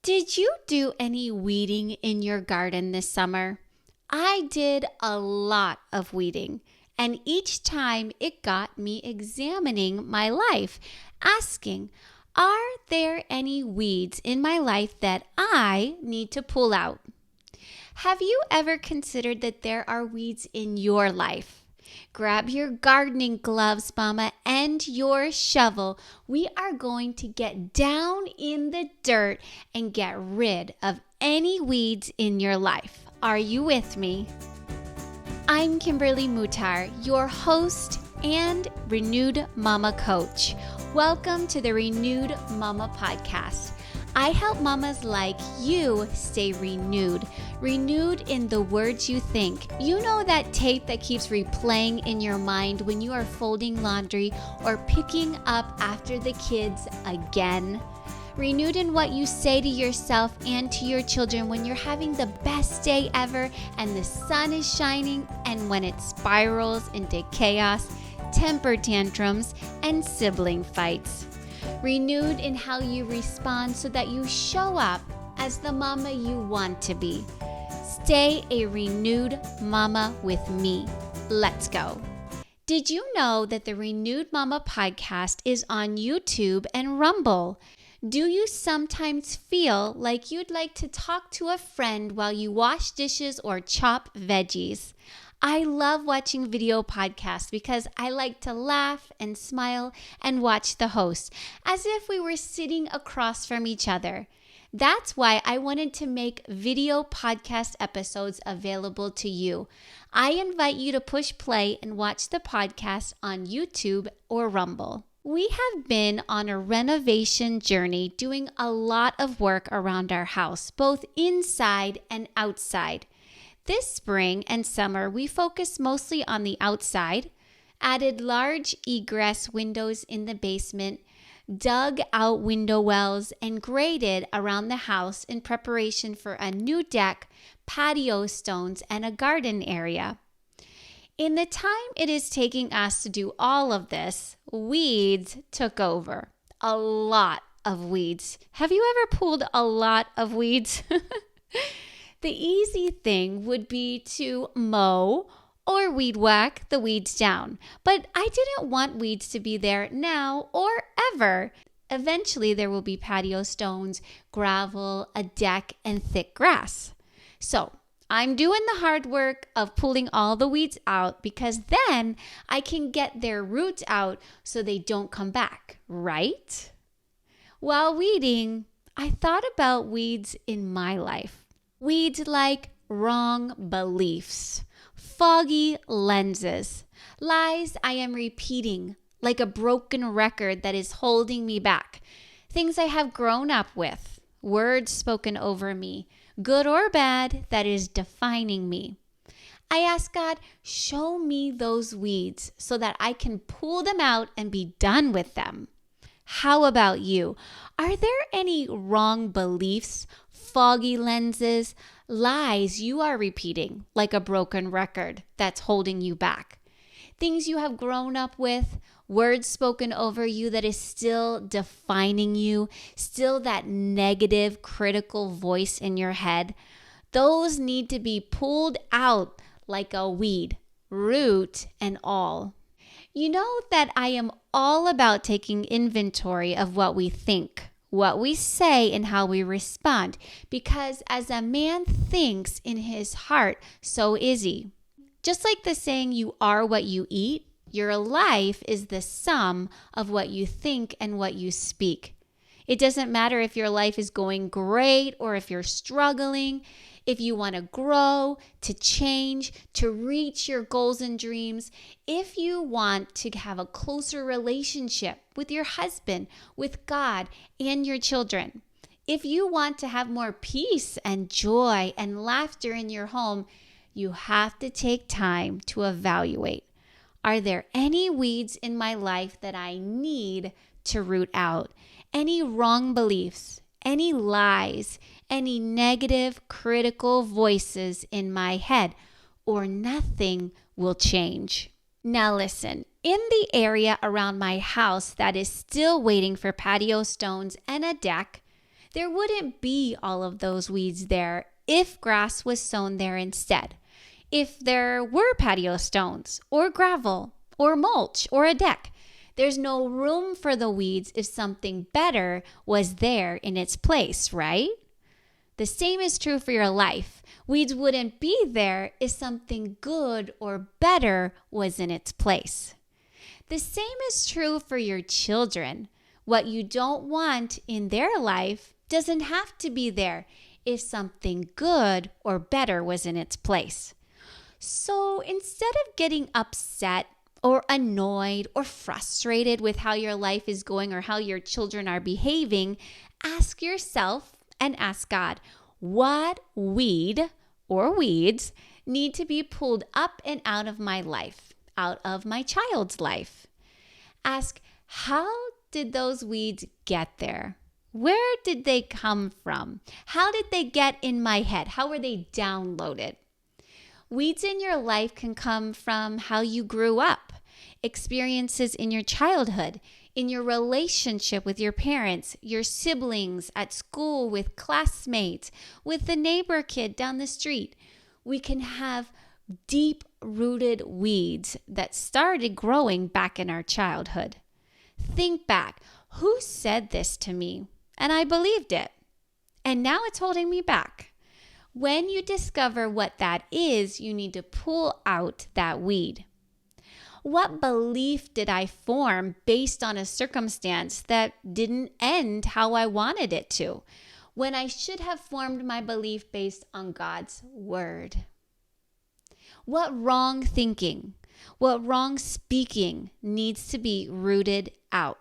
Did you do any weeding in your garden this summer? I did a lot of weeding, and each time it got me examining my life, asking, are there any weeds in my life that I need to pull out? Have you ever considered that there are weeds in your life? Grab your gardening gloves, Mama, and your shovel. We are going to get down in the dirt and get rid of any weeds in your life. Are you with me? I'm Kimberly Mutar, your host and Renewed Mama Coach. Welcome to the Renewed Mama Podcast. I help mamas like you stay renewed in the words you think. You know that tape that keeps replaying in your mind when you are folding laundry or picking up after the kids again? Renewed in what you say to yourself and to your children when you're having the best day ever and the sun is shining, and when it spirals into chaos, temper tantrums, and sibling fights. Renewed in how you respond so that you show up as the mama you want to be. Stay a renewed mama with me. Let's go. Did you know that the Renewed Mama podcast is on YouTube and Rumble? Do you sometimes feel like you'd like to talk to a friend while you wash dishes or chop veggies? I love watching video podcasts because I like to laugh and smile and watch the host as if we were sitting across from each other. That's why I wanted to make video podcast episodes available to you. I invite you to push play and watch the podcast on YouTube or Rumble. We have been on a renovation journey doing a lot of work around our house, both inside and outside. This spring and summer, we focused mostly on the outside, added large egress windows in the basement, dug out window wells, and graded around the house in preparation for a new deck, patio stones, and a garden area. In the time it is taking us to do all of this, weeds took over. A lot of weeds. Have you ever pulled a lot of weeds? The easy thing would be to mow or weed whack the weeds down. But I didn't want weeds to be there now or ever. Eventually, there will be patio stones, gravel, a deck, and thick grass. So I'm doing the hard work of pulling all the weeds out because then I can get their roots out so they don't come back, right? While weeding, I thought about weeds in my life. Weeds like wrong beliefs, foggy lenses, lies I am repeating like a broken record that is holding me back, things I have grown up with, words spoken over me, good or bad, that is defining me. I ask God, show me those weeds so that I can pull them out and be done with them. How about you? Are there any wrong beliefs, foggy lenses, lies you are repeating like a broken record that's holding you back? Things you have grown up with, words spoken over you that is still defining you, still that negative, critical voice in your head. Those need to be pulled out like a weed, root and all. You know that I am all about taking inventory of what we think, what we say, and how we respond, because as a man thinks in his heart, so is he. Just like the saying, you are what you eat, your life is the sum of what you think and what you speak. It doesn't matter if your life is going great or if you're struggling. If you want to grow, to change, to reach your goals and dreams, if you want to have a closer relationship with your husband, with God, and your children, if you want to have more peace and joy and laughter in your home, you have to take time to evaluate. Are there any weeds in my life that I need to root out? Any wrong beliefs? Any lies, any negative, critical voices in my head, or nothing will change. Now listen, in the area around my house that is still waiting for patio stones and a deck, There wouldn't be all of those weeds there if grass was sown there instead. If there were patio stones or gravel or mulch or a deck, there's no room for the weeds if something better was there in its place, right? The same is true for your life. Weeds wouldn't be there if something good or better was in its place. The same is true for your children. What you don't want in their life doesn't have to be there if something good or better was in its place. So instead of getting upset or annoyed or frustrated with how your life is going or how your children are behaving, ask yourself and ask God, what weed or weeds need to be pulled up and out of my life, out of my child's life? Ask, how did those weeds get there? Where did they come from? How did they get in my head? How were they downloaded? Weeds in your life can come from how you grew up, experiences in your childhood, in your relationship with your parents, your siblings, at school, with classmates, with the neighbor kid down the street. We can have deep-rooted weeds that started growing back in our childhood. Think back, who said this to me? And I believed it. And now it's holding me back. When you discover what that is, you need to pull out that weed. What belief did I form based on a circumstance that didn't end how I wanted it to, when I should have formed my belief based on God's word? What wrong thinking, what wrong speaking needs to be rooted out?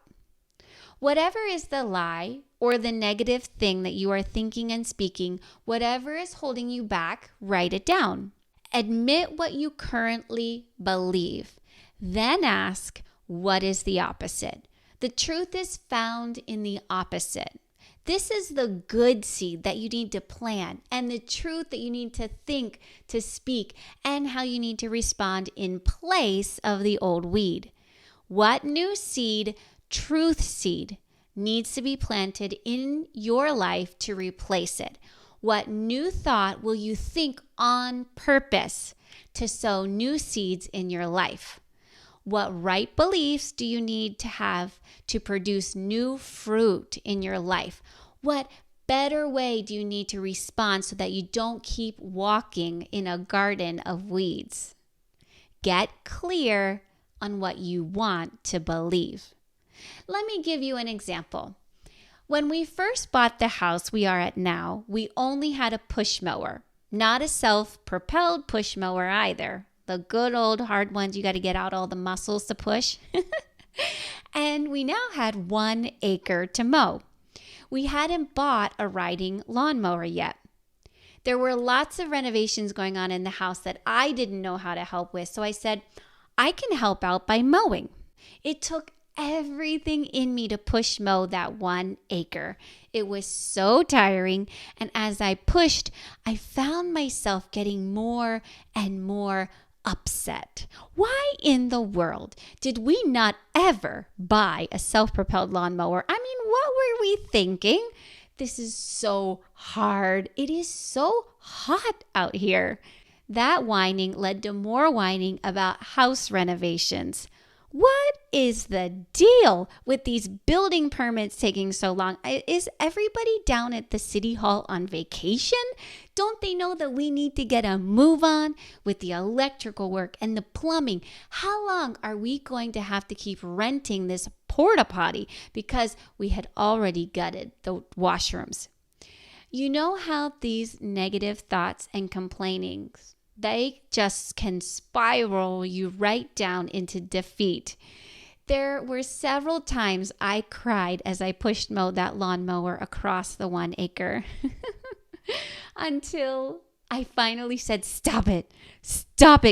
Whatever is the lie or the negative thing that you are thinking and speaking, whatever is holding you back, write it down. Admit what you currently believe. Then ask, what is the opposite? The truth is found in the opposite. This is the good seed that you need to plant, and the truth that you need to think, to speak, and how you need to respond in place of the old weed. What new seed, truth seed, needs to be planted in your life to replace it? What new thought will you think on purpose to sow new seeds in your life? What right beliefs do you need to have to produce new fruit in your life? What better way do you need to respond so that you don't keep walking in a garden of weeds? Get clear on what you want to believe. Let me give you an example. When we first bought the house we are at now, we only had a push mower, not a self-propelled push mower either. The good old hard ones, you got to get out all the muscles to push. And we now had 1 acre to mow. We hadn't bought a riding lawnmower yet. There were lots of renovations going on in the house that I didn't know how to help with. So I said, I can help out by mowing. It took everything in me to push mow that 1 acre. It was so tiring. And as I pushed, I found myself getting more and more upset. Why in the world did we not ever buy a self-propelled lawnmower? I mean, what were we thinking? This is so hard. It is so hot out here. That whining led to more whining about house renovations. What is the deal with these building permits taking so long? Is everybody down at the city hall on vacation? Don't they know that we need to get a move on with the electrical work and the plumbing? How long are we going to have to keep renting this porta potty because we had already gutted the washrooms? You know how these negative thoughts and complainings, they just can spiral you right down into defeat. There were several times I cried as I pushed mowed that lawnmower across the 1 acre until I finally said, stop it,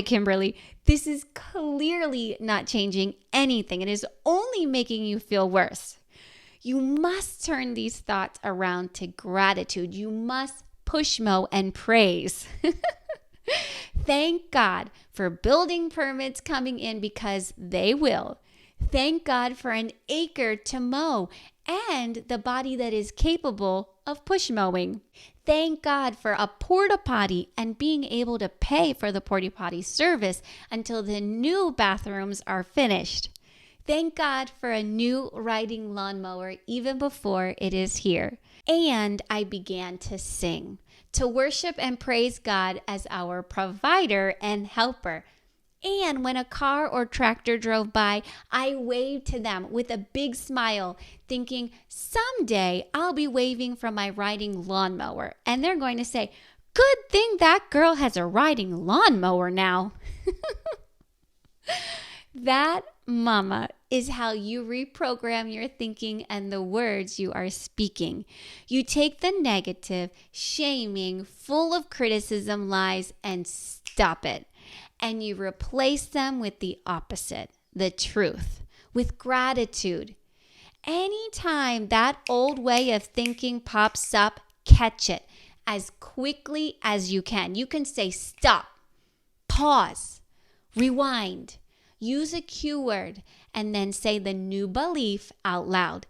Kimberly. This is clearly not changing anything. It is only making you feel worse. You must turn these thoughts around to gratitude. You must push mow and praise. Thank God for building permits coming in because they will. Thank God for an acre to mow and the body that is capable of push mowing. Thank God for a porta potty and being able to pay for the porta potty service until the new bathrooms are finished. Thank God for a new riding lawnmower even before it is here. And I began to sing, to worship and praise God as our provider and helper. And when a car or tractor drove by, I waved to them with a big smile, thinking someday I'll be waving from my riding lawnmower. And they're going to say, good thing that girl has a riding lawnmower now. That, mama, is how you reprogram your thinking and the words you are speaking. You take the negative, shaming, full of criticism lies and stop it. And you replace them with the opposite, the truth, with gratitude. Anytime that old way of thinking pops up, catch it as quickly as you can. You can say stop, pause, rewind, use a cue word, and then say the new belief out loud.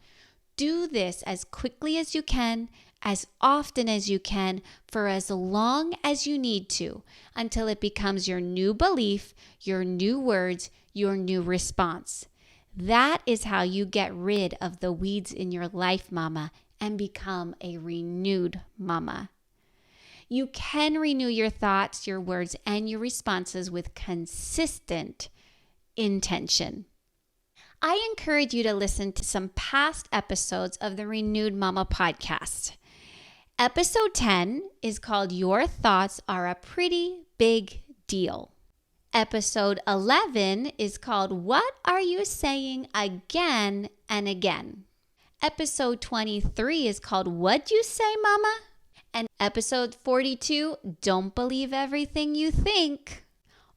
Do this as quickly as you can, as often as you can, for as long as you need to, until it becomes your new belief, your new words, your new response. That is how you get rid of the weeds in your life, mama, and become a renewed mama. You can renew your thoughts, your words, and your responses with consistent intention. I encourage you to listen to some past episodes of the Renewed Mama podcast. Episode 10 is called Your Thoughts Are a Pretty Big Deal. Episode 11 is called What Are You Saying Again and Again? Episode 23 is called What'd You Say, Mama? And episode 42, Don't Believe Everything You Think.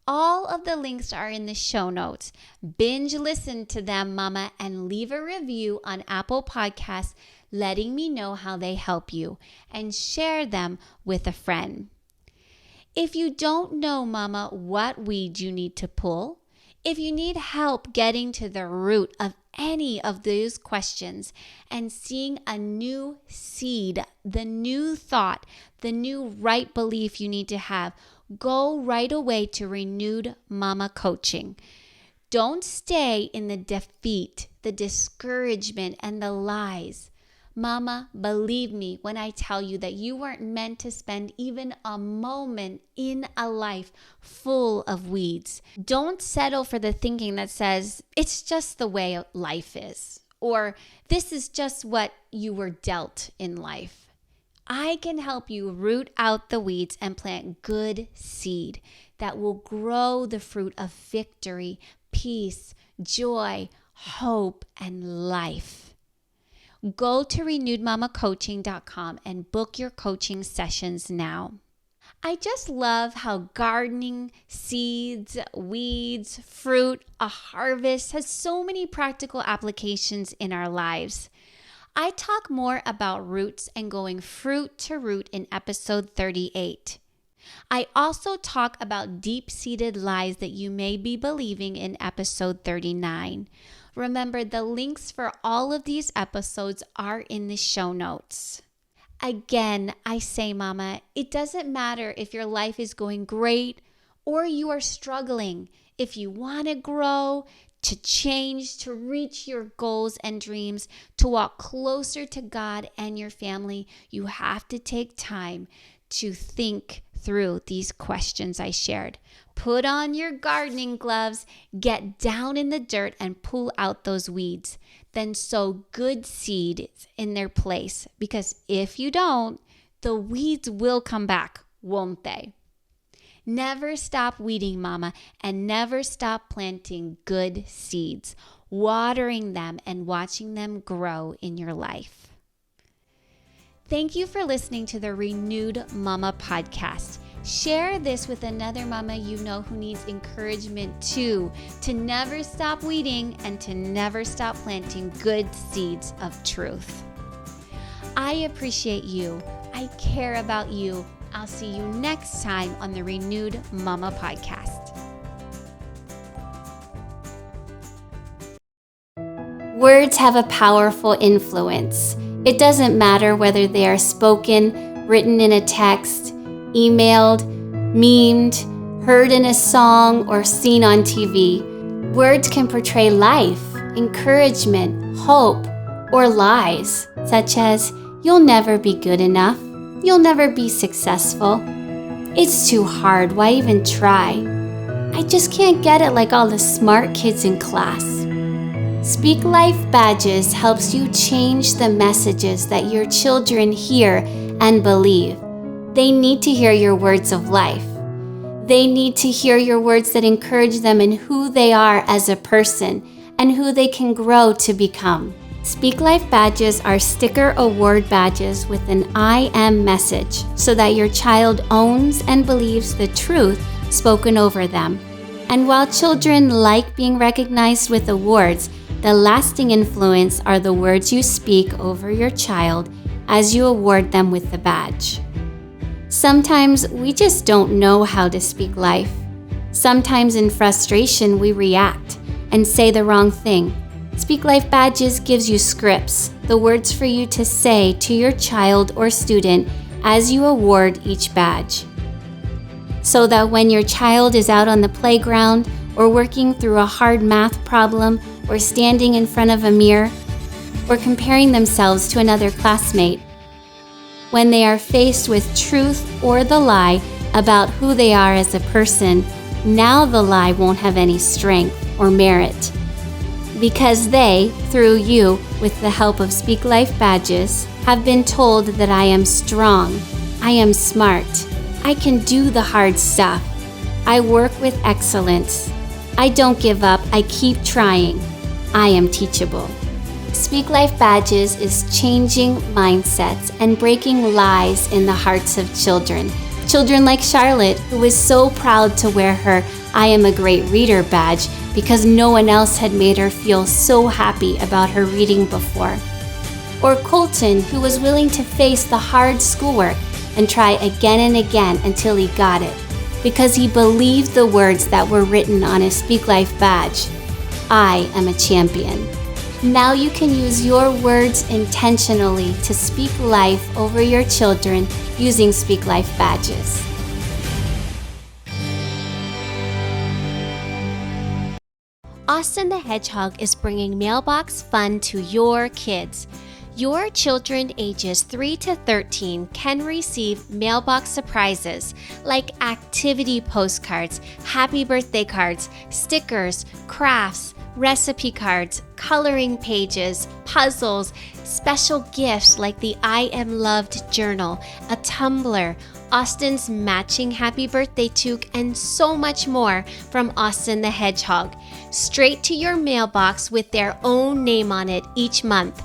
All of the links are in the show notes. Binge listen to them, mama, and leave a review on Apple Podcasts letting me know how they help you, and share them with a friend. If you don't know, mama, what weed you need to pull, if you need help getting to the root of any of those questions and seeing a new seed, the new thought, the new right belief you need to have, go right away to Renewed Mama Coaching. Don't stay in the defeat, the discouragement, and the lies. Mama, believe me when I tell you that you weren't meant to spend even a moment in a life full of weeds. Don't settle for the thinking that says, it's just the way life is, or this is just what you were dealt in life. I can help you root out the weeds and plant good seed that will grow the fruit of victory, peace, joy, hope, and life. Go to renewedmamacoaching.com and book your coaching sessions now. I just love how gardening, seeds, weeds, fruit, a harvest has so many practical applications in our lives. I talk more about roots and going fruit to root in episode 38. I also talk about deep-seated lies that you may be believing in episode 39. Remember, the links for all of these episodes are in the show notes. Again, I say, mama, it doesn't matter if your life is going great or you are struggling. If you want to grow, to change, to reach your goals and dreams, to walk closer to God and your family, you have to take time to think through these questions I shared. Put on your gardening gloves, get down in the dirt and pull out those weeds. Then sow good seeds in their place, because if you don't, the weeds will come back, won't they? Never stop weeding, mama, and never stop planting good seeds, watering them and watching them grow in your life. Thank you for listening to the Renewed Mama podcast. Share this with another mama you know who needs encouragement too, to never stop weeding and to never stop planting good seeds of truth. I appreciate you. I care about you. I'll see you next time on the Renewed Mama podcast. Words have a powerful influence. It doesn't matter whether they are spoken, written in a text, emailed, memed, heard in a song, or seen on TV. Words can portray life, encouragement, hope, or lies, such as, "You'll never be good enough. You'll never be successful. It's too hard. Why even try? I just can't get it like all the smart kids in class." Speak Life Badges helps you change the messages that your children hear and believe. They need to hear your words of life. They need to hear your words that encourage them in who they are as a person and who they can grow to become. Speak Life Badges are sticker award badges with an I am message so that your child owns and believes the truth spoken over them. And while children like being recognized with awards, the lasting influence are the words you speak over your child as you award them with the badge. Sometimes we just don't know how to speak life. Sometimes in frustration we react and say the wrong thing. Speak Life Badges gives you scripts, the words for you to say to your child or student as you award each badge. So that when your child is out on the playground or working through a hard math problem or standing in front of a mirror or comparing themselves to another classmate, when they are faced with truth or the lie about who they are as a person, now the lie won't have any strength or merit. Because they, through you, with the help of Speak Life Badges, have been told that I am strong, I am smart, I can do the hard stuff, I work with excellence, I don't give up, I keep trying, I am teachable. Speak Life Badges is changing mindsets and breaking lies in the hearts of children. Children like Charlotte, who is so proud to wear her I am a great reader badge because no one else had made her feel so happy about her reading before. Or Colton, who was willing to face the hard schoolwork and try again and again until he got it, because he believed the words that were written on his Speak Life badge. I am a champion. Now you can use your words intentionally to speak life over your children using Speak Life Badges. Austin the Hedgehog is bringing mailbox fun to your kids. Your children ages 3 to 13 can receive mailbox surprises like activity postcards, happy birthday cards, stickers, crafts, recipe cards, coloring pages, puzzles, special gifts like the I Am Loved journal, a tumbler, Austin's matching happy birthday toque, and so much more from Austin the Hedgehog, straight to your mailbox with their own name on it each month.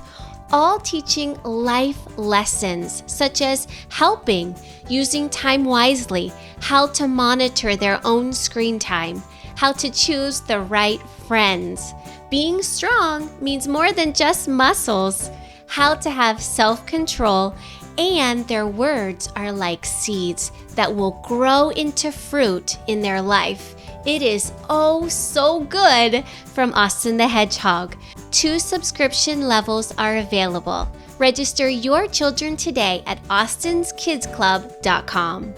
All teaching life lessons such as helping, using time wisely, how to monitor their own screen time, how to choose the right friends. Being strong means more than just muscles, how to have self-control, and their words are like seeds that will grow into fruit in their life. It is oh so good from Austin the Hedgehog. 2 subscription levels are available. Register your children today at austinskidsclub.com.